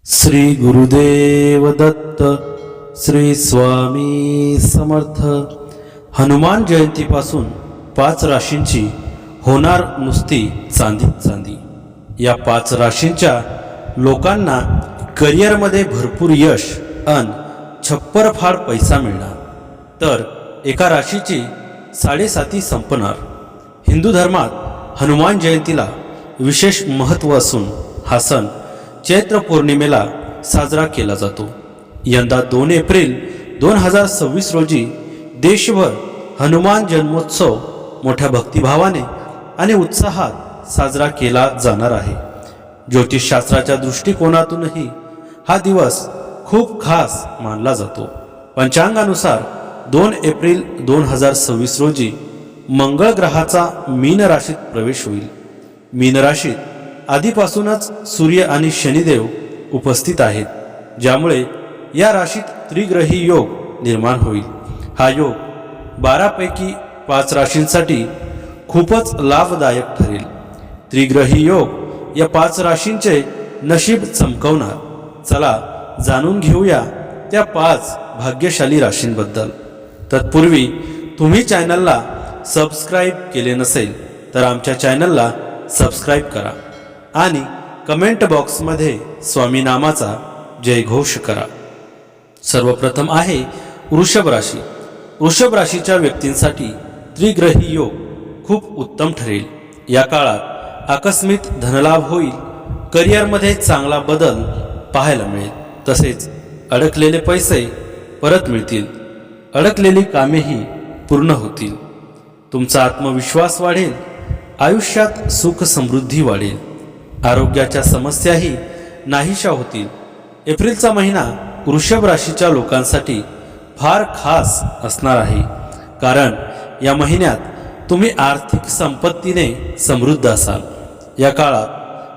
श्री गुरुदेव दत्त. श्री स्वामी समर्थ. हनुमान जयंतीपासून 5 राशींची होणार नुसती चांदीत चांदी. या 5 राशींच्या लोकांना करिअरमध्ये भरपूर यश अन छप्परफाड पैसा मिळणार. तर एका राशीची 7.5 संपणार. हिंदू धर्मात हनुमान जयंतीला विशेष महत्त्व असून हा सण चैत्र पौर्णिमेला साजरा केला जातो. यंदा 2 एप्रिल 2026 रोजी देशभर हनुमान जन्मोत्सव मोठ्या भक्तिभावाने आणि उत्साहात साजरा केला जाणार आहे. ज्योतिषशास्त्राच्या दृष्टिकोनातूनही हा दिवस खूप खास मानला जातो. पंचांगानुसार 2 एप्रिल 2026 रोजी मंगळ ग्रहाचा मीन राशीत प्रवेश होईल. मीन राशीत आधीपासूनच सूर्य आणि शनिदेव उपस्थित आहेत, ज्यामुळे या राशीत त्रिग्रही योग निर्माण होईल. हा योग 12 पैकी 5 राशींसाठी खूपच लाभदायक ठरेल. त्रिग्रही योग या 5 राशींचे नशीब चमकवणार. चला जाणून घेऊया त्या 5 भाग्यशाली राशींबद्दल. तत्पूर्वी तुम्ही चॅनलला सबस्क्राईब केले नसेल तर आमच्या चॅनलला सबस्क्राईब करा आणि कमेंट बॉक्समध्ये स्वामी नामाचा जयघोष करा. सर्वप्रथम आहे वृषभ राशी. वृषभ राशीच्या व्यक्तींसाठी त्रिग्रही योग खूप उत्तम ठरेल. या काळात आकस्मिक धनलाभ होईल. करिअरमध्ये चांगला बदल पाहायला मिळेल. तसेच अडकलेले पैसे परत मिळतील. अडकलेली कामेही पूर्ण होतील. तुमचा आत्मविश्वास वाढेल. आयुष्यात सुख समृद्धी वाढेल. आरोग्याच्या समस्याही नाहीशा होतील. एप्रिलचा महिना वृषभ राशीच्या लोकांसाठी फार खास असणार आहे, कारण या महिन्यात तुम्ही आर्थिक संपत्तीने समृद्ध असाल. या काळात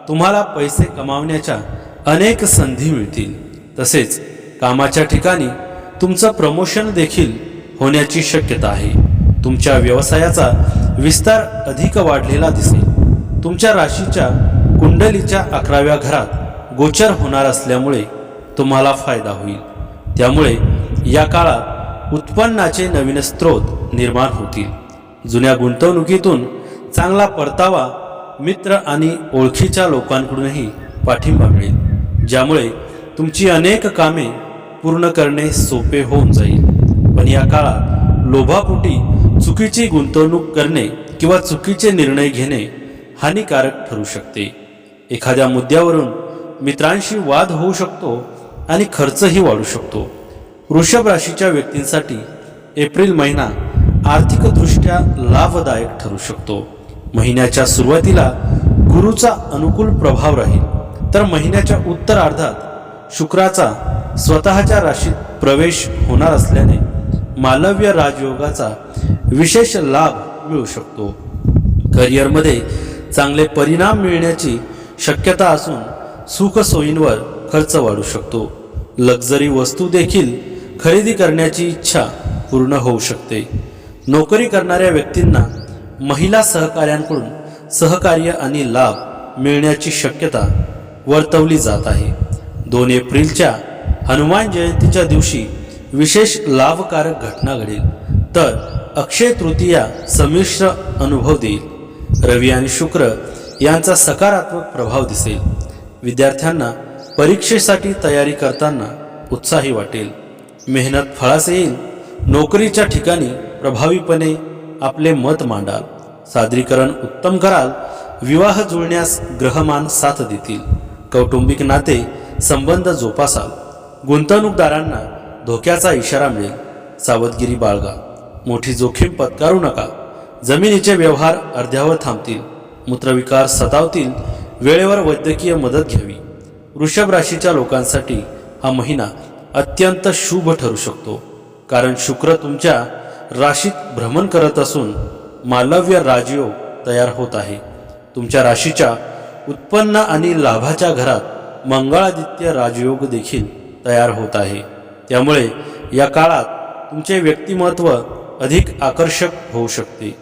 तुम्हाला पैसे कमावण्याच्या अनेक संधी मिळतील. तसेच कामाच्या ठिकाणी तुमचं प्रमोशन देखील होण्याची शक्यता आहे. तुमच्या व्यवसायाचा विस्तार अधिक वाढलेला दिसेल. तुमच्या राशीच्या कुंडलीच्या 11व्या घरात गोचर होणार असल्यामुळे तुम्हाला फायदा होईल. त्यामुळे या काळात उत्पन्नाचे नवीन स्रोत निर्माण होतील. जुन्या गुंतवणुकीतून चांगला परतावा मित्र आणि ओळखीच्या लोकांकडूनही पाठिंबा मिळेल, ज्यामुळे तुमची अनेक कामे पूर्ण करणे सोपे होऊन जाईल. पण या काळात लोभापोटी चुकीची गुंतवणूक करणे किंवा चुकीचे निर्णय घेणे हानिकारक ठरू शकते. एखाद्या मुद्द्यावरून मित्रांशी वाद होऊ शकतो आणि खर्चही वाढू शकतो. वृषभ राशीच्या व्यक्तींसाठी एप्रिल महिना आर्थिकदृष्ट्या लाभदायक ठरू शकतो. महिन्याच्या गुरूचा अनुकूल प्रभाव राहील. तर महिन्याच्या उत्तरार्धात शुक्राचा स्वतःच्या राशीत प्रवेश होणार असल्याने मालव्य राजयोगाचा विशेष लाभ मिळू शकतो. करिअरमध्ये चांगले परिणाम मिळण्याची शक्यता असून सुखसोयींवर खर्च वाढू शकतो. लक्झरी वस्तू देखील खरेदी करण्याची इच्छा पूर्ण होऊ शकते. नोकरी करणाऱ्या व्यक्तींना महिला सहकाऱ्यांकडून सहकार्य आणि लाभ मिळण्याची शक्यता वर्तवली जात आहे. 2 एप्रिलच्या हनुमान जयंतीच्या दिवशी विशेष लाभकारक घटना घडेल. तर अक्षय तृतीया संमिश्र अनुभव देईल. रवी आणि शुक्र यांचा सकारात्मक प्रभाव दिसेल. विद्यार्थ्यांना परीक्षेसाठी तयारी करताना उत्साही वाटेल. मेहनत फळास येईल. नोकरीच्या ठिकाणी प्रभावीपणे आपले मत मांडाल. सादरीकरण उत्तम कराल. विवाह जुळण्यास ग्रहमान साथ देतील. कौटुंबिक नाते संबंध जोपासाल. गुंतवणूकदारांना धोक्याचा इशारा मिळेल. सावधगिरी बाळगा. मोठी जोखीम पत्करू नका. जमिनीचे व्यवहार अर्ध्यावर थांबतील. मूत्रविकार सतावतील. वेळेवर वैद्यकीय मदत घ्यावी. वृषभ राशीच्या लोकांसाठी हा महिना अत्यंत शुभ ठरू शकतो, कारण शुक्र तुमच्या राशीत भ्रमण करत असून मालव्य राजयोग तयार होत आहे. तुमच्या राशीच्या उत्पन्न आणि लाभाच्या घरात मंगळादित्य राजयोग देखील तयार होत आहे. त्यामुळे या काळात तुमचे व्यक्तिमत्व अधिक आकर्षक होऊ शकते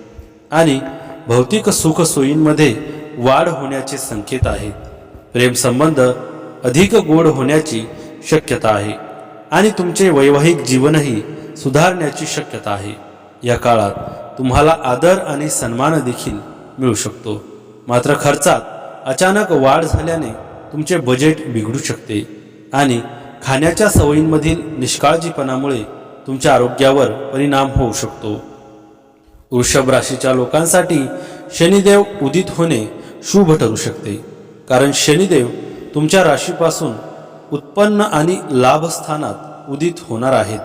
आणि भौतिक सुखसोयींमध्ये वाढ होण्याचे संकेत आहेत. प्रेमसंबंध अधिक गोड होण्याची शक्यता आहे आणि तुमचे वैवाहिक जीवनही सुधारण्याची शक्यता आहे. या काळात तुम्हाला आदर आणि सन्मान देखील मिळू शकतो. मात्र खर्चात अचानक वाढ झाल्याने तुमचे बजेट बिघडू शकते आणि खाण्याच्या सवयींमधील निष्काळजीपणामुळे तुमच्या आरोग्यावर परिणाम होऊ शकतो. वृषभ राशीच्या लोकांसाठी शनिदेव उदित होणे शुभ ठरू शकते, कारण शनिदेव तुमच्या राशीपासून उत्पन्न आणि लाभ स्थानात उदित होणार आहेत.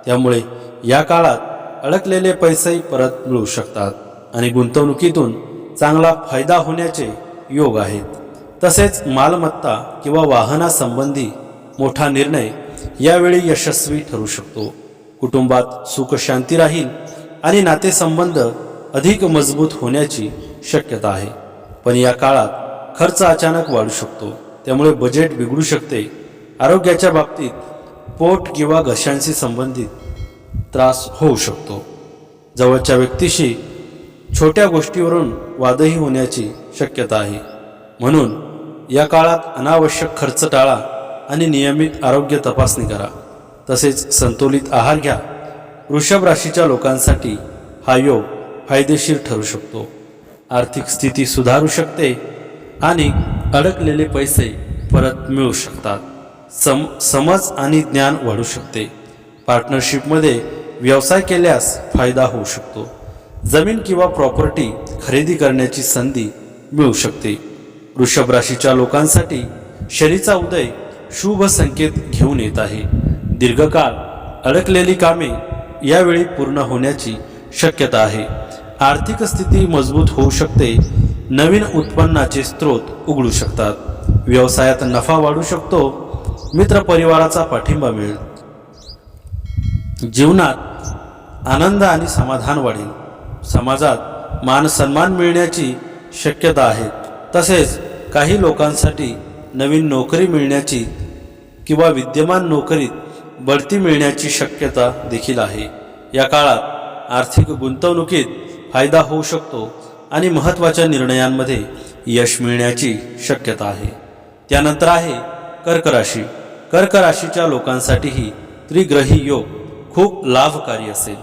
त्यामुळे या काळात अडकलेले पैसे परत मिळू शकतात आणि गुंतवणुकीतून चांगला फायदा होण्याचे योग आहेत. तसेच मालमत्ता किंवा वाहनासंबंधी मोठा निर्णय यावेळी यशस्वी ठरू शकतो. कुटुंबात सुख शांती राहील आणि नातेसंबंध अधिक मजबूत होण्याची शक्यता आहे. पण या काळात खर्च अचानक वाढू शकतो, त्यामुळे बजेट बिघडू शकते. आरोग्याच्या बाबतीत पोट किंवा घशांशी संबंधित त्रास होऊ शकतो. जवळच्या व्यक्तीशी छोट्या गोष्टीवरून वादही होण्याची शक्यता आहे. म्हणून या काळात अनावश्यक खर्च टाळा आणि नियमित आरोग्य तपासणी करा. तसेच संतुलित आहार घ्या. वृषभ राशीच्या लोकांसाठी हा योग फायदेशीर ठरू शकतो. आर्थिक स्थिती सुधारू शकते आणि अडकलेले पैसे परत मिळू शकतात. समज आणि ज्ञान वाढू शकते. पार्टनरशिपमध्ये व्यवसाय केल्यास फायदा होऊ शकतो. जमीन किंवा प्रॉपर्टी खरेदी करण्याची संधी मिळू शकते. वृषभ राशीच्या लोकांसाठी शनीचा उदय शुभ संकेत घेऊन येत आहे. दीर्घकाळ अडकलेली कामे यावेळी पूर्ण होण्याची शक्यता आहे. आर्थिक स्थिती मजबूत होऊ शकते. नवीन उत्पन्नाचे स्रोत उघडू शकतात. व्यवसायात नफा वाढू शकतो. मित्रपरिवाराचा पाठिंबा मिळेल. जीवनात आनंद आणि समाधान वाढेल. समाजात मान सन्मान मिळण्याची शक्यता आहे. तसेच काही लोकांसाठी नवीन नोकरी मिळण्याची किंवा विद्यमान नोकरीत बढती मिळण्याची शक्यता देखील आहे. या काळात आर्थिक गुंतवणुकीत फायदा होऊ शकतो आणि महत्त्वाच्या निर्णयांमध्ये यश मिळण्याची शक्यता आहे. त्यानंतर आहे कर्क राशी. कर्क राशीच्या लोकांसाठीही त्रिग्रही योग खूप लाभकारी असेल.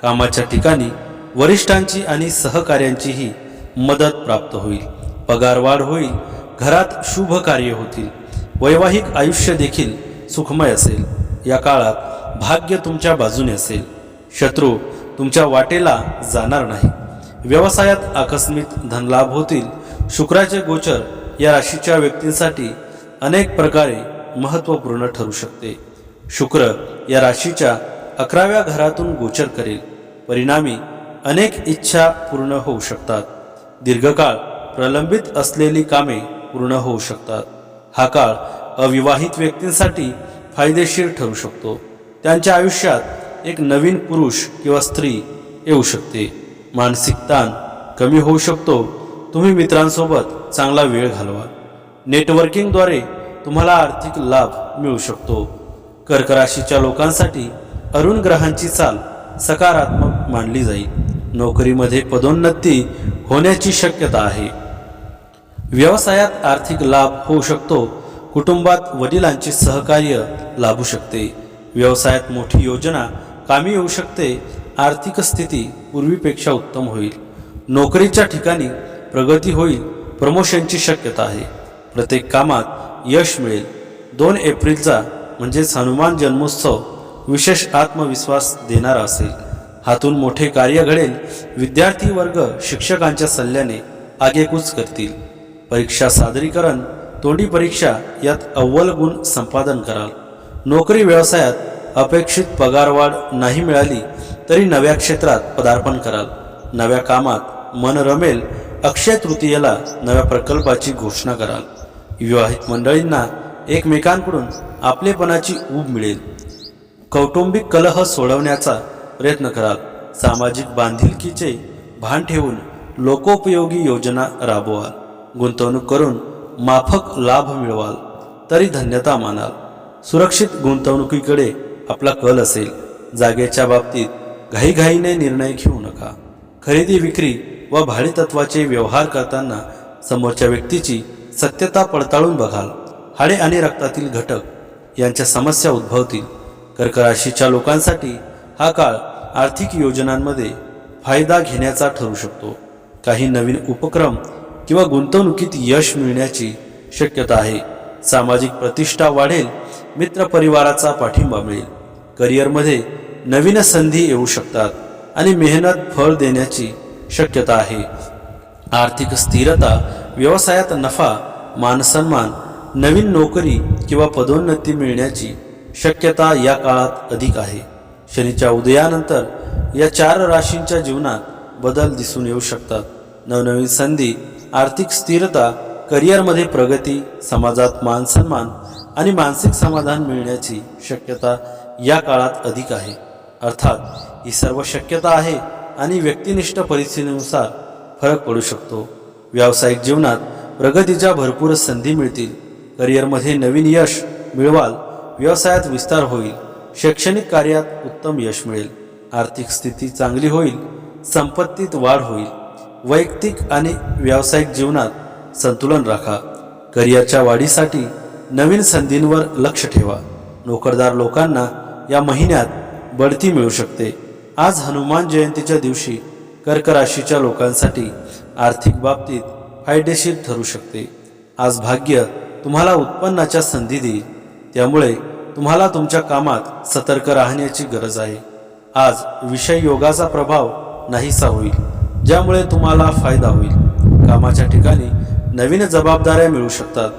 कामाच्या ठिकाणी वरिष्ठांची आणि सहकाऱ्यांचीही मदत प्राप्त होईल. पगारवाढ होईल. घरात शुभ कार्य होतील. वैवाहिक आयुष्य देखील सुखमय असेल. या काळात भाग्य तुमच्या बाजूने असेल. शत्रू तुमच्या वाटेला जाणार नाही. व्यवसायात आकस्मिक धनलाभ होतील. शुक्राचे गोचर या राशीच्या व्यक्तींसाठी अनेक प्रकारे महत्त्वपूर्ण ठरू शकते. शुक्र या राशीच्या 11व्या घरातून गोचर करेल. परिणामी अनेक इच्छा पूर्ण होऊ शकतात. दीर्घकाळ प्रलंबित असलेली कामे पूर्ण होऊ शकतात. हा काळ अविवाहित व्यक्तींसाठी फायदेशीर ठरू शकतो. त्यांच्या आयुष्यात एक नवीन पुरुष किंवा स्त्री येऊ शकते. मानसिक ताण कमी होऊ शकतो. तुम्ही मित्रांसोबत चांगला वेळ घालवा. नेटवर्किंगद्वारे तुम्हाला आर्थिक लाभ मिळू शकतो. कर्क राशीच्या लोकांसाठी अरुण ग्रहांची चाल सकारात्मक मानली जाईल. नोकरीमध्ये पदोन्नती होण्याची शक्यता आहे. व्यवसायात आर्थिक लाभ होऊ शकतो. कुटुंबात वडिलांचे सहकार्य लाभू शकते. व्यवसायात मोठी योजना कामी येऊ शकते. आर्थिक स्थिती पूर्वीपेक्षा उत्तम होईल. नोकरीच्या ठिकाणी प्रगती होईल. प्रमोशनची शक्यता आहे. प्रत्येक कामात यश मिळेल. 2 एप्रिलचा म्हणजेच हनुमान जन्मोत्सव विशेष आत्मविश्वास देणारा असेल. हातून मोठे कार्य घडेल. विद्यार्थी वर्ग शिक्षकांच्या सल्ल्याने आगेकूच करतील. परीक्षा सादरीकरण, तोंडी परीक्षा यात अव्वल गुण संपादन कराल. नोकरी व्यवसायात अपेक्षित पगारवाढ नाही मिळाली तरी नव्या क्षेत्रात पदार्पण कराल. नव्या कामात मन रमेल. अक्षय तृतीयेला नव्या प्रकल्पाची घोषणा कराल. विवाहित मंडळींना एकमेकांकडून आपलेपणाची ऊब मिळेल. कौटुंबिक कलह सोडवण्याचा प्रयत्न कराल. सामाजिक बांधिलकीचे भान ठेवून लोकोपयोगी योजना राबवाल. गुंतवणूक करून माफक लाभ मिळवाल तरी धन्यता मानाल. सुरक्षित गुंतवणुकीकडे आपला कल असेल. जागेच्या बाबतीत घाईघाईने निर्णय घेऊ नका. खरेदी विक्री व भाडेतत्वाचे व्यवहार करताना समोरच्या व्यक्तीची सत्यता पडताळून बघाल. हाडे आणि रक्तातील घटक यांच्या समस्या उद्भवतील. कर्क राशीच्या लोकांसाठी हा काळ आर्थिक योजनांमध्ये फायदा घेण्याचा ठरू शकतो. काही नवीन उपक्रम किंवा गुंतवणुकीत यश मिळण्याची शक्यता आहे. सामाजिक प्रतिष्ठा वाढेल. मित्रपरिवाराचा पाठिंबा मिळेल. करिअरमध्ये नवीन संधी येऊ शकतात आणि मेहनत फळ देण्याची शक्यता आहे. आर्थिक स्थिरता, व्यवसायात नफा, मानसन्मान, नवीन नोकरी किंवा पदोन्नती मिळण्याची शक्यता या काळात अधिक आहे. शनीच्या उदयानंतर या 4 राशींच्या जीवनात बदल दिसून येऊ शकतात. नवनवीन संधी, आर्थिक स्थिरता, करिअरमध्ये प्रगती, समाजात मानसन्मान आणि मानसिक समाधान मिळण्याची शक्यता या काळात अधिक आहे. अर्थात ही सर्व शक्यता आहे आणि व्यक्तिनिष्ठ परिस्थितीनुसार फरक पडू शकतो. व्यावसायिक जीवनात प्रगतीच्या भरपूर संधी मिळतील. करिअरमध्ये नवीन यश मिळवाल. व्यवसायात विस्तार होईल. शैक्षणिक कार्यात उत्तम यश मिळेल. आर्थिक स्थिती चांगली होईल. संपत्तीत वाढ होईल. वैयक्तिक आणि व्यावसायिक जीवनात संतुलन राखा. करिअरच्या वाढीसाठी नवीन संधींवर लक्ष ठेवा. नोकरदार लोकांना या महिन्यात बढती मिळू शकते. आज हनुमान जयंतीच्या दिवशी कर्क राशीच्या लोकांसाठी आर्थिक बाबतीत फायदेशीर ठरू शकते. आज भाग्य तुम्हाला उत्पन्नाच्या संधी देईल. त्यामुळे तुम्हाला तुमच्या कामात सतर्क राहण्याची गरज आहे. आज विषय योगाचा प्रभाव नाहीसा होईल, ज्यामुळे तुम्हाला फायदा होईल. कामाच्या ठिकाणी नवीन जबाबदाऱ्या मिळू शकतात,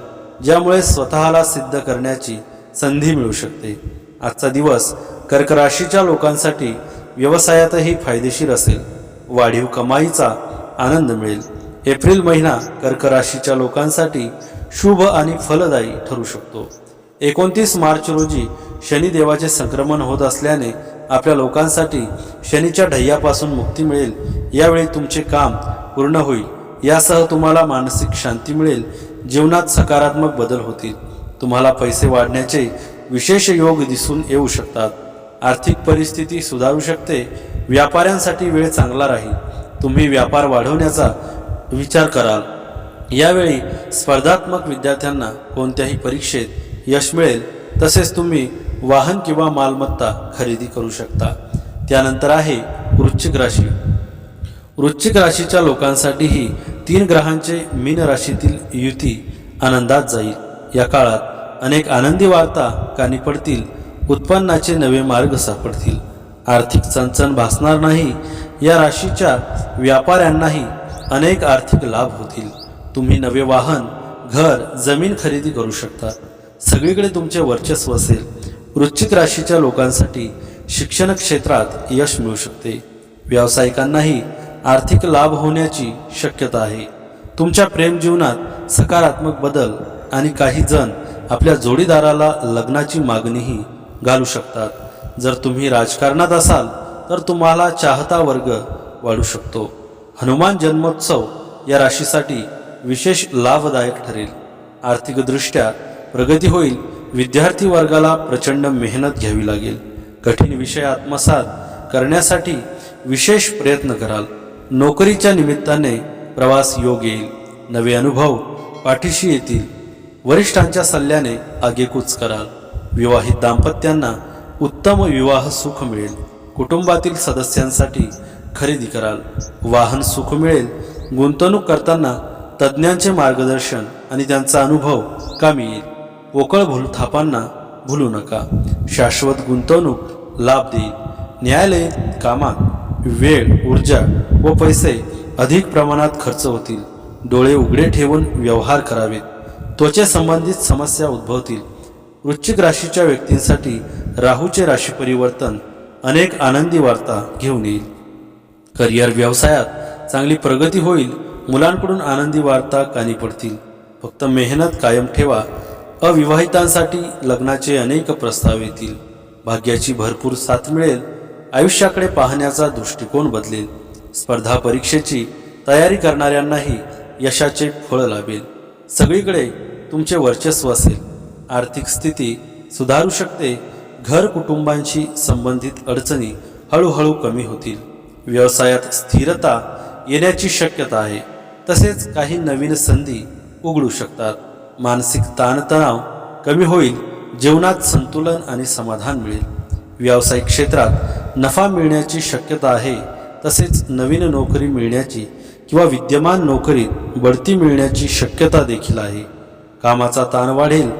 ज्यामुळे स्वतःला सिद्ध करण्याची संधी मिळू शकते. आजचा दिवस कर्क राशीच्या लोकांसाठी व्यवसायातही फायदेशीर असेल. वाढीव कमाईचा आनंद मिळेल. एप्रिल महिना कर्क राशीच्या लोकांसाठी शुभ आणि फलदायी ठरू शकतो. 29 मार्च रोजी शनिदेवाचे संक्रमण होत असल्याने आपल्या लोकांसाठी शनीच्या ढय्यापासून मुक्ती मिळेल. यावेळी तुमचे काम पूर्ण होईल. यासह तुम्हाला मानसिक शांती मिळेल. जीवनात सकारात्मक बदल होतील. तुम्हाला पैसे वाढण्याचे विशेष योग दिसून येऊ शकतात. आर्थिक परिस्थिती सुधारू शकते. व्यापाऱ्यांसाठी वेळ चांगला राहील. तुम्ही व्यापार वाढवण्याचा विचार कराल. यावेळी स्पर्धात्मक विद्यार्थ्यांना कोणत्याही परीक्षेत यश मिळेल. तसेच तुम्ही वाहन किंवा मालमत्ता खरेदी करू शकता. त्यानंतर आहे वृश्चिक राशी. वृश्चिक राशीच्या लोकांसाठीही 3 ग्रहांचे मीन राशीतील युती आनंदात जाईल. या काळात अनेक आनंदी वार्ता कानी पडतील. उत्पन्नाचे नवे मार्ग सापडतील. आर्थिक चणचण भासणार नाही. या राशीच्या व्यापाऱ्यांनाही अनेक आर्थिक लाभ होतील. तुम्ही नवे वाहन, घर, जमीन खरेदी करू शकता. सगळीकडे तुमचे वर्चस्व असेल. वृश्चिक राशीच्या लोकांसाठी शिक्षण क्षेत्रात यश मिळू शकते. व्यावसायिकांनाही आर्थिक लाभ होण्याची शक्यता आहे. तुमच्या प्रेम जीवनात सकारात्मक बदल आणि काही जण आपल्या जोडीदाराला लग्नाची मागणीही घालू शकतात. जर तुम्ही राजकारणात असाल तर तुम्हाला चाहता वर्ग वाढू शकतो. हनुमान जन्मोत्सव या राशीसाठी विशेष लाभदायक ठरेल. आर्थिकदृष्ट्या प्रगती होईल. विद्यार्थी वर्गाला प्रचंड मेहनत घ्यावी लागेल. कठीण विषय आत्मसात करण्यासाठी विशेष प्रयत्न कराल. नोकरीच्या निमित्ताने प्रवास योग येईल. नवे अनुभव पाठीशी येतील. वरिष्ठांच्या सल्ल्याने आगेकूच कराल. विवाहित दाम्पत्यांना उत्तम विवाह सुख मिळेल. कुटुंबातील सदस्यांसाठी खरेदी कराल. वाहन सुख मिळेल. गुंतवणूक करताना तज्ज्ञांचे मार्गदर्शन आणि त्यांचा अनुभव कामी येईल. पोकळ थापांना भूलू नका. शाश्वत गुंतवणूक लाभ देईल. न्यायालयीन कामात वेळ, ऊर्जा व पैसे अधिक प्रमाणात खर्च होतील. डोळे उघडे ठेवून व्यवहार करावेत. त्वचेसंबंधित समस्या उद्भवतील. वृश्चिक राशीच्या व्यक्तींसाठी राहूचे राशी परिवर्तन अनेक आनंदी वार्ता घेऊन येईल. करिअर, व्यवसायात चांगली प्रगती होईल. मुलांकडून आनंदी वार्ता कानी पडतील. फक्त मेहनत कायम ठेवा. अविवाहितांसाठी लग्नाचे अनेक प्रस्ताव येतील. भाग्याची भरपूर साथ मिळेल. आयुष्याकडे पाहण्याचा दृष्टिकोन बदलेल. स्पर्धा परीक्षेची तयारी करणाऱ्यांनाही यशाचे फळ लाभेल. सगळीकडे तुमचे वर्चस्व असेल. आर्थिक स्थिती सुधारू शकते. घर, कुटुंबांशी संबंधित अडचणी हळूहळू कमी होतील. व्यवसायात स्थिरता येण्याची शक्यता आहे. तसेच काही नवीन संधी उघडू शकतात. मानसिक ताणतणाव कमी होईल, जीवनात संतुलन आणि समाधान मिळेल. व्यावसायिक क्षेत्रात नफा मिळण्याची शक्यता आहे. तसेच नवीन नोकरी मिळण्याची किंवा विद्यमान नोकरीत बढती मिळण्याची शक्यता देखील आहे. कामाचा ताण वाढेल.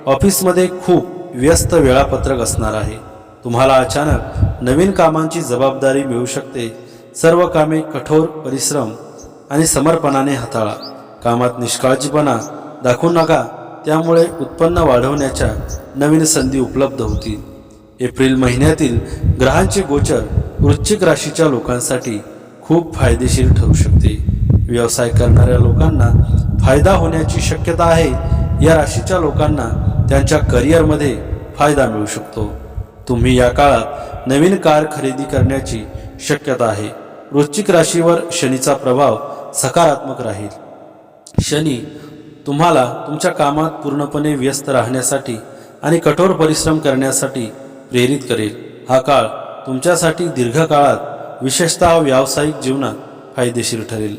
ऑफिसमध्ये खूप व्यस्त वेळापत्रक असणार आहे. तुम्हाला अचानक नवीन कामांची जबाबदारी मिळू शकते. सर्व कामे कठोर परिश्रम आणि समर्पणाने हाताळा. कामात निष्काळजीपणा दाखवू नका, त्यामुळे उत्पन्न वाढवण्याच्या नवीन संधी उपलब्ध होतील. एप्रिल महिन्यातील ग्रहांचे गोचर वृश्चिक राशीच्या लोकांसाठी खूप फायदेशीर ठरू शकते. व्यवसाय करणाऱ्या लोकांना फायदा होण्याची शक्यता आहे. या राशीच्या लोकांना त्यांच्या करिअरमध्ये फायदा मिळू शकतो. तुम्ही या काळात नवीन कार खरेदी करण्याची शक्यता आहे. वृश्चिक राशीवर शनीचा प्रभाव सकारात्मक राहील. शनी तुम्हाला तुमच्या कामात पूर्णपणे व्यस्त राहण्यासाठी आणि कठोर परिश्रम करण्यासाठी प्रेरित करेल. हा काळ तुमच्यासाठी दीर्घकाळात विशेषतः व्यावसायिक जीवनात फायदेशीर ठरेल.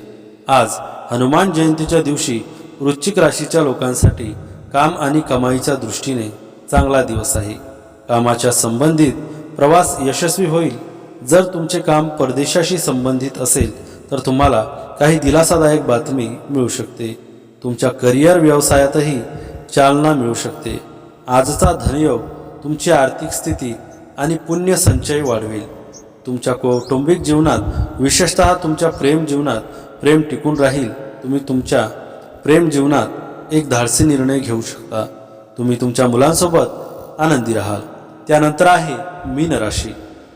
आज हनुमान जयंतीच्या दिवशी वृश्चिक राशीच्या लोकांसाठी काम आणि कमाईच्या दृष्टीने चांगला दिवस आहे. कामाच्या संबंधित प्रवास यशस्वी होईल. जर तुमचे काम परदेशाशी संबंधित असेल तर तुम्हाला काही दिलासादायक बातमी मिळू शकते. तुमच्या करिअर व्यवसायातही चालना मिळू शकते. आजचा धनयोग तुमची आर्थिक स्थिती आणि पुण्य संचय वाढवेल. तुमच्या कौटुंबिक जीवनात विशेषतः तुमच्या प्रेम जीवनात प्रेम टिकून राहील. तुम्ही तुमच्या प्रेम जीवनात एक धाडसी निर्णय घेऊ शकता. तुम्ही तुमच्या मुलांसोबत आनंदी राहाल. त्यानंतर आहे मीन राशी.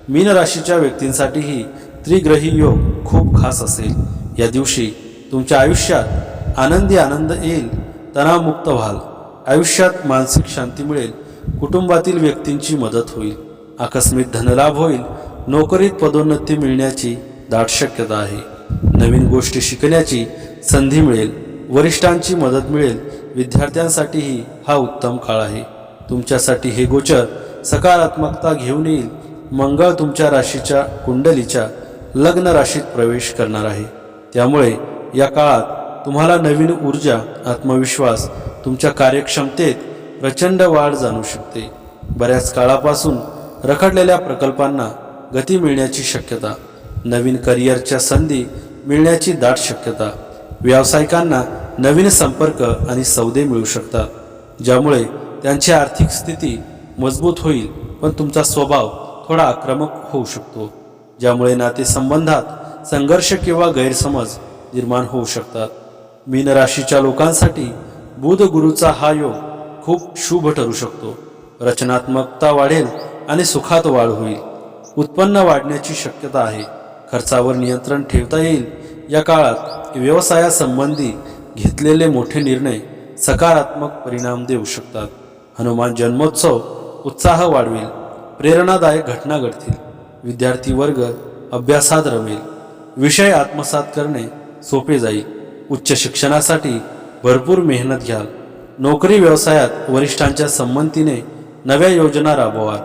मीन राशीच्या व्यक्तींसाठीही त्रिग्रही योग खूप खास असेल. या दिवशी तुमच्या आयुष्यात आनंद येईल. तणावमुक्त व्हाल. आयुष्यात मानसिक शांती मिळेल. कुटुंबातील व्यक्तींची मदत होईल. आकस्मिक धनलाभ होईल. नोकरीत पदोन्नती मिळण्याची दाट शक्यता आहे. नवीन गोष्टी शिकण्याची संधी मिळेल. वरिष्ठांची मदत मिळेल. विद्यार्थ्यांसाठीही हा उत्तम काळ आहे. तुमच्यासाठी हे गोचर सकारात्मकता घेऊन येईल. मंगळ तुमच्या राशीच्या कुंडलीच्या लग्न राशीत प्रवेश करणार आहे. त्यामुळे या काळात तुम्हाला नवीन ऊर्जा, आत्मविश्वास, तुमच्या कार्यक्षमतेत प्रचंड वाढ जाणू शकते. बऱ्याच काळापासून रखडलेल्या प्रकल्पांना गती मिळण्याची शक्यता. नवीन करिअरच्या संधी मिळण्याची दाट शक्यता. व्यावसायिकांना नवीन संपर्क आणि सौदे मिळू शकतात, ज्यामुळे त्यांची आर्थिक स्थिती मजबूत होईल. पण तुमचा स्वभाव थोडा आक्रमक होऊ शकतो, ज्यामुळे नातेसंबंधात संघर्ष किंवा गैरसमज निर्माण होऊ शकतात. मीन राशीच्या लोकांसाठी बुध गुरुचा हा योग खूप शुभ ठरू शकतो. रचनात्मकता वाढेल आणि सुखात वाढ होईल. उत्पन्न वाढण्याची शक्यता आहे. खर्चावर नियंत्रण ठेवता येईल. या काळात व्यवसायासंबंधी घेतलेले मोठे निर्णय सकारात्मक परिणाम देऊ शकतात. हनुमान जन्मोत्सव उत्साह वाढवेल. प्रेरणादायक घटना घडतील. विद्यार्थी वर्ग अभ्यासात रमेल. विषय आत्मसात करणे सोपे जाईल. उच्च शिक्षणासाठी भरपूर मेहनत घ्याल. नोकरी व्यवसायात वरिष्ठांच्या संमतीने नव्या योजना राबवा.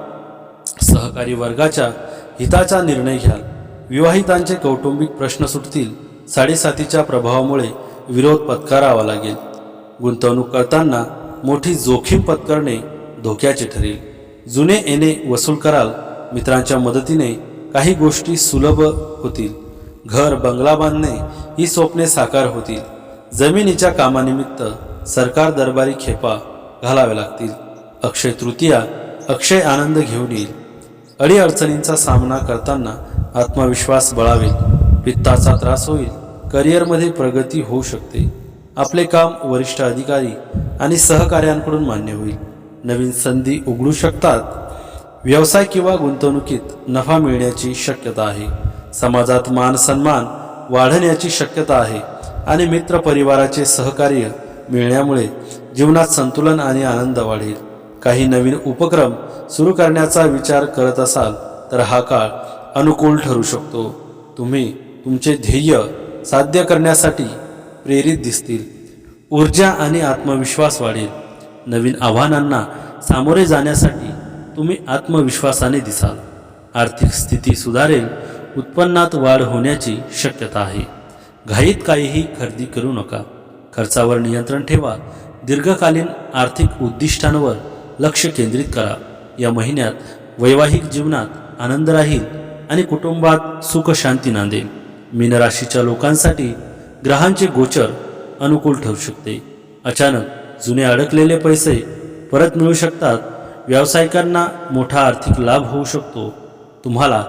सहकारी वर्गाच्या हिताचा निर्णय घ्याल. विवाहितांचे कौटुंबिक प्रश्न सुटतील. साडेसातीच्या प्रभावामुळे विरोध पत्करावा लागेल. गुंतवणूक करताना मोठी जोखीम पत्करणे धोक्याचे ठरेल. जुने येणे वसूल कराल. मित्रांच्या मदतीने काही गोष्टी सुलभ होतील. घर बंगला बांधणे ही स्वप्ने साकार होतील. जमिनीच्या कामानिमित्त सरकार दरबारी खेपा घालाव्या लागतील. अक्षय तृतीया अक्षय आनंद घेऊन येईल. अडीअडचणींचा सामना करताना आत्मविश्वास बळावेल. पित्ताचा त्रास होईल. करिअरमध्ये प्रगती होऊ शकते. आपले काम वरिष्ठ अधिकारी आणि सहकाऱ्यांकडून मान्य होईल. नवीन संधी उघडू शकतात. व्यवसाय किंवा गुंतवणुकीत नफा मिळण्याची शक्यता आहे. समाजात मान सन्मान वाढण्याची शक्यता आहे आणि मित्र परिवाराचे सहकार्य मिळण्यामुळे जीवनात संतुलन आणि आनंद वाढेल. काही नवीन उपक्रम सुरू करण्याचा विचार करत असाल तर हा काळ अनुकूल ठरू शकतो. तुम्ही तुमचे ध्येय साध्य करण्यासाठी प्रेरित दिसतील. ऊर्जा आणि आत्मविश्वास वाढेल. नवीन आव्हानांना सामोरे जाण्यासाठी तुम्ही आत्मविश्वासाने दिसाल. आर्थिक स्थिती सुधारेल. उत्पन्नात वाढ होण्याची शक्यता आहे. घाईत काहीही खरेदी करू नका. खर्चावर नियंत्रण ठेवा. दीर्घकालीन आर्थिक उद्दिष्टांवर लक्ष केंद्रित करा. या महिन्यात वैवाहिक जीवनात आनंद राहील आणि कुटुंबात सुख शांती नांदेल. मीन राशीच्या लोकांसाठी ग्रहांचे गोचर अनुकूल ठरू शकते. अचानक जुने अडकलेले पैसे परत मिळू शकतात. व्यावसायिकांना मोठा आर्थिक लाभ होऊ शकतो. तुम्हाला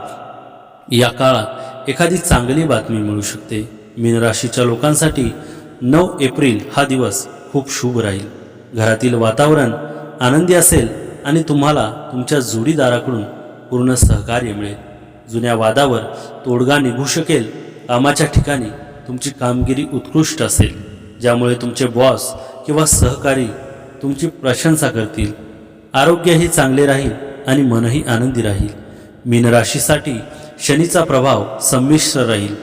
या काळात एखादी चांगली बातमी मिळू शकते. मीन राशीच्या लोकांसाठी 9 एप्रिल हा दिवस खूप शुभ राहील. घरातील वातावरण आनंदी असेल आणि तुम्हाला तुमच्या जोडीदाराकडून पूर्ण सहकार्य मिळेल. जुन्या वादावर तोडगा निघू शकेल. कामाच्या ठिकाणी तुमची कामगिरी उत्कृष्ट असेल, ज्यामुळे तुमचे बॉस किंवा सहकारी तुमची प्रशंसा करतील. आरोग्यही चांगले राहील आणि मनही आनंदी राहील. मीन राशीसाठी शनीचा प्रभाव संमिश्र राहील.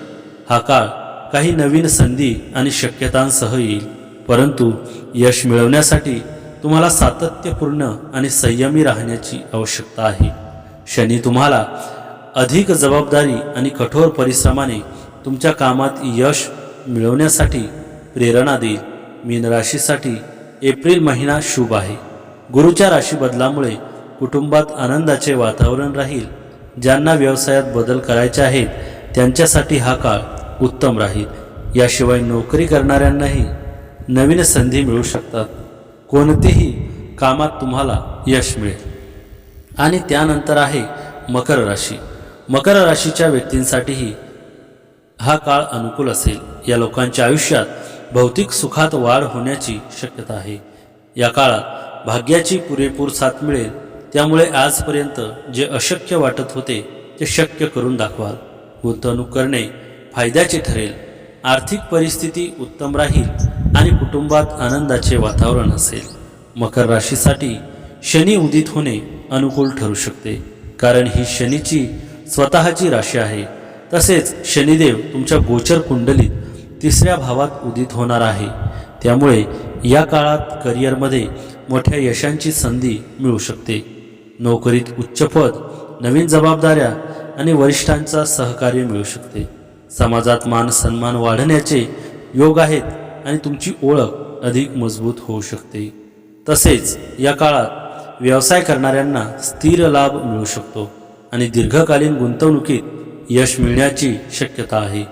हा काळ काही नवीन संधी आणि शक्यतांसह येईल, परंतु यश मिळवण्यासाठी तुम्हाला सातत्यपूर्ण आणि संयमी राहण्याची आवश्यकता आहे. शनी तुम्हाला अधिक जबाबदारी आणि कठोर परिश्रमाने तुमच्या कामात यश मिळवण्यासाठी प्रेरणा देईल. मीन राशीसाठी एप्रिल महिना शुभ आहे. गुरुच्या राशी बदलामुळे कुटुंबात आनंदाचे वातावरण राहील. ज्यांना व्यवसायात बदल करायचे आहेत त्यांच्यासाठी हा काळ उत्तम राहील. याशिवाय नोकरी करणाऱ्यांनाही नवीन संधी मिळू शकतात. कोणतीही कामात तुम्हाला यश मिळेल. आणि त्यानंतर आहे मकर राशी. मकर राशीच्या व्यक्तींसाठीही हा काळ अनुकूल असेल. या लोकांच्या आयुष्यात भौतिक सुखात वाढ होण्याची शक्यता आहे. या काळात भाग्याची पुरेपूर साथ मिळेल. त्यामुळे आजपर्यंत जे अशक्य वाटत होते ते शक्य करून दाखवाल. गुंतवणूक करणे फायद्याचे ठरेल. आर्थिक परिस्थिती उत्तम राहील आणि कुटुंबात आनंदाचे वातावरण असेल. मकर राशीसाठी शनी उदित होणे अनुकूल ठरू शकते, कारण ही शनीची स्वतःची राशी आहे. तसेच शनिदेव तुमच्या गोचर कुंडलीत 3ऱ्या भावात उदित होणार आहे. त्यामुळे या काळात करिअरमध्ये मोठ्या यशांची संधी मिळू शकते. नोकरीत उच्च पद, नवीन जबाबदाऱ्या आणि वरिष्ठांचा सहकार्य मिळू शकते. समाजात मान सन्मान वाढण्याचे योग आहेत आणि तुमची ओळख अधिक मजबूत होऊ शकते. तसेच या काळात व्यवसाय करणाऱ्यांना स्थिर लाभ मिळू शकतो आणि दीर्घकालीन गुंतवणुकीत यश मिळण्याची शक्यता आहे.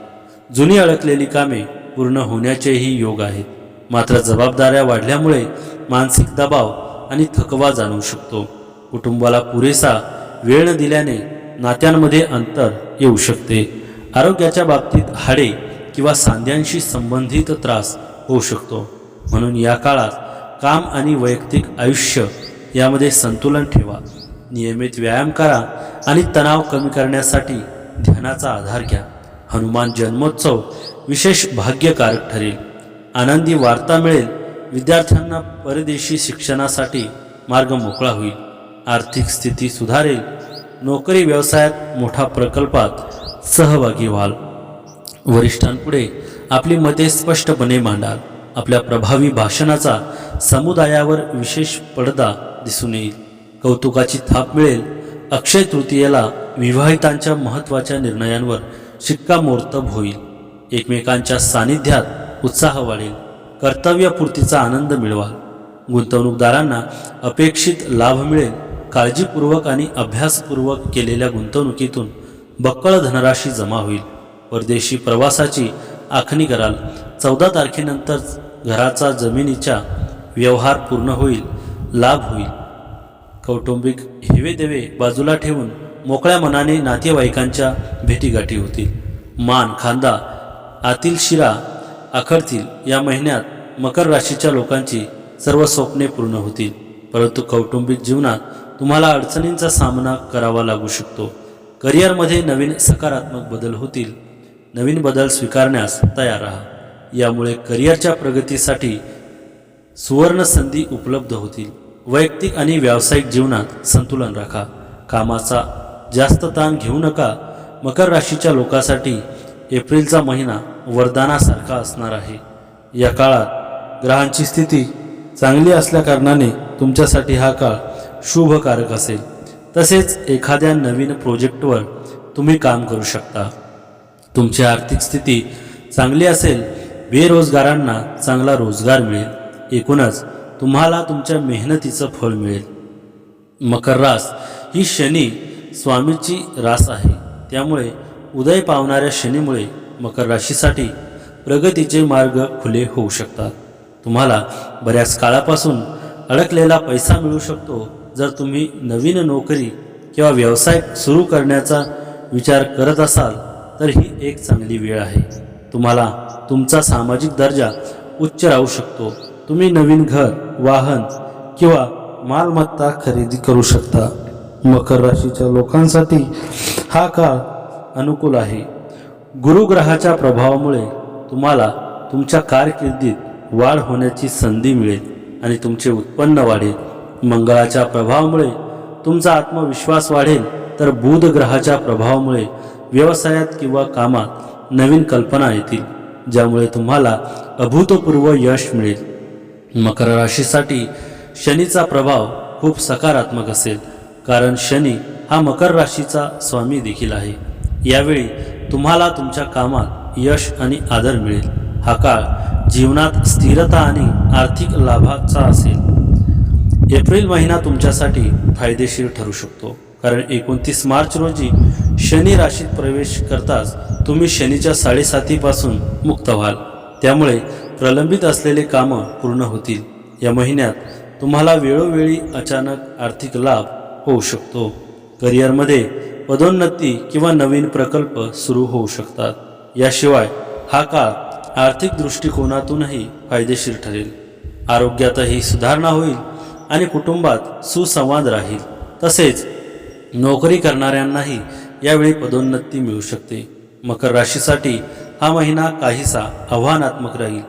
जुनी अडकलेली कामे पूर्ण होण्याचेही योग आहेत. मात्र जबाबदाऱ्या वाढल्यामुळे मानसिक दबाव आणि थकवा जाणवू शकतो. कुटुंबाला पुरेसा वेळ न दिल्याने नात्यांमध्ये अंतर येऊ शकते. आरोग्याच्या बाबतीत हाडे किंवा सांध्यांशी संबंधित त्रास होऊ शकतो. म्हणून या काळात काम आणि वैयक्तिक आयुष्य यामध्ये संतुलन ठेवा. नियमित व्यायाम करा आणि तणाव कमी करण्यासाठी ध्यानाचा आधार घ्या. हनुमान जन्मोत्सव विशेष भाग्यकारक ठरेल. आनंदी वार्ता मिळेल. विद्यार्थ्यांना परदेशी शिक्षणासाठी मार्ग मोकळा होईल. आर्थिक स्थिती सुधारेल. नोकरी व्यवसायात मोठ्या प्रकल्पात सहभागी व्हाल. वरिष्ठांपुढे आपली मते स्पष्टपणे मांडाल. आपल्या प्रभावी भाषणाचा समुदायावर विशेष पडदा दिसून येईल. कौतुकाची थाप मिळेल. अक्षय तृतीयेला विवाहितांच्या महत्त्वाच्या निर्णयांवर शिक्कामोर्तब होईल. एकमेकांच्या सानिध्यात उत्साह वाढेल. कर्तव्यपूर्तीचा आनंद मिळवाल. गुंतवणूकदारांना अपेक्षित लाभ मिळेल. काळजीपूर्वक आणि अभ्यासपूर्वक केलेल्या गुंतवणुकीतून बक्कळ धनराशी जमा होईल. परदेशी प्रवासाची आखणी कराल. 14 तारखेनंतर घराचा जमिनीचा व्यवहार पूर्ण होईल. लाभ होईल. कौटुंबिक हेवेदेवे बाजूला ठेवून मोकळ्या मनाने नातेवाईकांच्या भेटीगाठी होतील. मान खांदा आतील शिरा आखडतील. या महिन्यात मकर राशीच्या लोकांची सर्व स्वप्ने पूर्ण होतील, परंतु कौटुंबिक जीवनात तुम्हाला अडचणींचा सामना करावा लागू शकतो. करिअरमध्ये नवीन सकारात्मक बदल होतील. नवीन बदल स्वीकारण्यास तयार राहा. यामुळे करिअरच्या प्रगतीसाठी सुवर्ण संधी उपलब्ध होतील. वैयक्तिक आणि व्यावसायिक जीवनात संतुलन राखा. कामाचा जास्त ताण घेऊ नका. मकर राशीच्या लोकांसाठी एप्रिलचा महिना वरदानासारखा असणार आहे. या काळात ग्रहांची स्थिती चांगली असल्याकारणाने तुमच्यासाठी हा काळ शुभकारक असेल. तसेच एखाद्या नवीन प्रोजेक्टवर तुम्ही काम करू शकता. तुमची आर्थिक स्थिती चांगली असेल. बेरोजगारांना चांगला रोजगार मिळेल. एकूणच तुम्हाला तुमच्या मेहनतीचं फळ मिळेल. मकर रास ही शनी स्वामीची रास आहे. त्यामुळे उदय पावणाऱ्या शनीमुळे मकर राशीसाठी प्रगतीचे मार्ग खुले होऊ शकतात. तुम्हाला बऱ्याच काळापासून अडकलेला पैसा मिळू शकतो. जर तुम्ही नवीन नोकरी किंवा व्यवसाय सुरू करण्याचा विचार करत असाल तर ही एक चांगली वेळ आहे. तुम्हाला तुमचा सामाजिक दर्जा उच्च राहू शकतो. तुम्ही नवीन घर, वाहन किंवा मालमत्ता खरेदी करू शकता. मकर राशीच्या लोकांसाठी हा काळ अनुकूल आहे. गुरु ग्रहाच्या प्रभावामुळे तुम्हाला तुमच्या कारकिर्दीत वाढ होण्याची संधी मिळेल आणि तुमचे उत्पन्न वाढेल. मंगळाच्या प्रभावामुळे तुमचा आत्मविश्वास वाढेल, तर बुध ग्रहाच्या प्रभावामुळे व्यवसायात किंवा कामात नवीन कल्पना येतील, ज्यामुळे तुम्हाला अभूतपूर्व यश मिळेल. मकर राशीसाठी शनीचा प्रभाव खूप सकारात्मक असेल, कारण शनी हा मकर राशीचा स्वामी देखील आहे. यावेळी तुम्हाला तुमच्या कामात यश आणि आदर मिळेल. हा काळ जीवनात स्थिरता आणि आर्थिक लाभाचा असेल. एप्रिल महिना तुमच्यासाठी फायदेशीर ठरू शकतो, कारण 29 मार्च रोजी शनी राशीत प्रवेश करताच तुम्ही शनीच्या 7.5पासून मुक्त व्हाल. त्यामुळे प्रलंबित असलेले कामं पूर्ण होतील. या महिन्यात तुम्हाला वेळोवेळी अचानक आर्थिक लाभ होऊ शकतो. करिअरमध्ये पदोन्नती किंवा नवीन प्रकल्प सुरू होऊ शकतात. याशिवाय हा काळ आर्थिक दृष्टिकोनातूनही फायदेशीर ठरेल. आरोग्यातही सुधारणा होईल आणि कुटुंबात सुसंवाद राहील. तसेच नोकरी करणाऱ्यांनाही यावेळी पदोन्नती मिळू शकते. मकर राशीसाठी हा महिना काहीसा आव्हानात्मक राहील.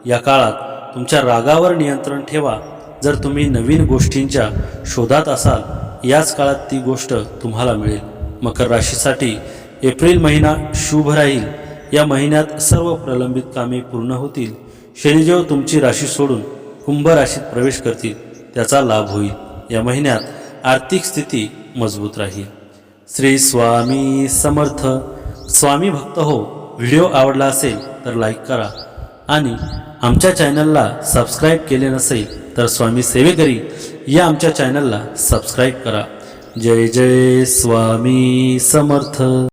या काळात तुमच्या रागावर नियंत्रण ठेवा. जर तुम्ही नवीन गोष्टींच्या शोधात असाल, याच काळात ती गोष्ट तुम्हाला मिळेल. मकर राशीसाठी एप्रिल महिना शुभ राहील. या महिन्यात सर्व प्रलंबित कामे पूर्ण होतील. शनिदेव तुमची राशी सोडून कुंभ राशीत प्रवेश करतील, त्याचा लाभ होईल. या महिन्यात आर्थिक स्थिती मजबूत राहील. श्री स्वामी समर्थ. स्वामी भक्त हो. व्हिडिओ आवडला असेल तर लाईक करा आणि आमच्या चॅनलला सबस्क्राईब केले नसेल तर स्वामी सेवेकरी या आमच्या चॅनलला सबस्क्राईब करा. जय जय स्वामी समर्थ.